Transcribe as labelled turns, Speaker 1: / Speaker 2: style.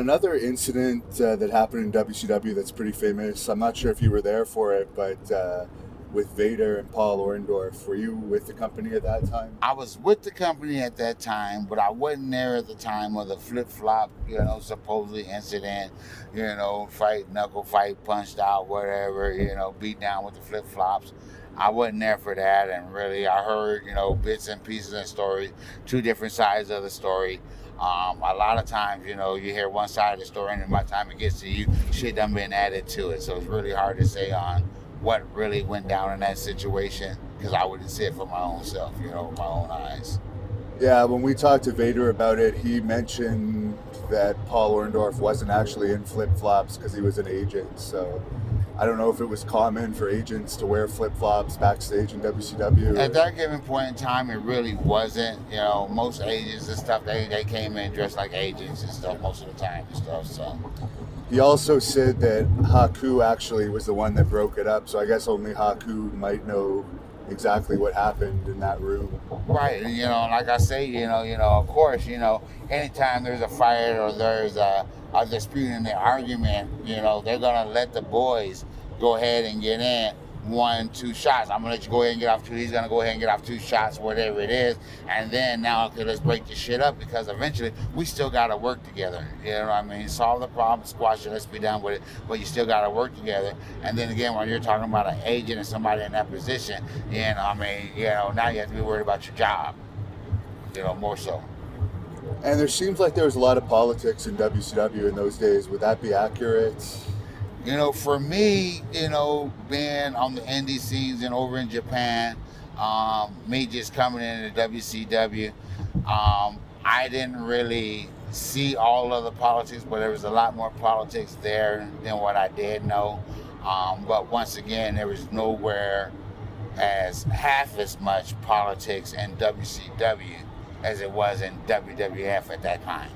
Speaker 1: another incident that happened in WCW that's pretty famous. I'm not sure if you were there for it, but with Vader and Paul Orndorff, were you with the company at that time?
Speaker 2: I was with the company at that time, but I wasn't there at the time of the flip-flop, supposedly incident, fight, knuckle fight, punched out, whatever, beat down with the flip-flops. I wasn't there for that, and really I heard, bits and pieces of the story, two different sides of the story. A lot of times, you hear one side of the story, and by the time it gets to you, shit done been added to it. So it's really hard to say on what really went down in that situation, because I wouldn't see it for my own self, with my own eyes.
Speaker 1: Yeah, when we talked to Vader about it, he mentioned that Paul Orndorff wasn't actually in flip-flops because he was an agent. So I don't know if it was common for agents to wear flip-flops backstage in WCW.
Speaker 2: At that given point in time, it really wasn't. Most agents and stuff, they came in dressed like agents and stuff most of the time and stuff. So
Speaker 1: he also said that Haku actually was the one that broke it up. So I guess only Haku might know exactly what happened in that room.
Speaker 2: Right, and like I say, of course, anytime there's a fight or there's a dispute in the argument, they're gonna let the boys go ahead and get in 1-2 shots. I'm gonna let you go ahead and get off two. He's gonna go ahead and get off 2 shots, whatever it is, and then now okay, let's break the shit up, because eventually we still gotta work together. You know what I mean? Solve the problem, squash it, let's be done with it. But you still gotta work together. And then again, when you're talking about an agent and somebody in that position, now you have to be worried about your job. More so.
Speaker 1: And there seems like there was a lot of politics in WCW in those days. Would that be accurate?
Speaker 2: For me, being on the indie scenes and over in Japan, me just coming into WCW, I didn't really see all of the politics, but there was a lot more politics there than what I did know. But once again, there was nowhere as half as much politics in WCW as it was in WWF at that time.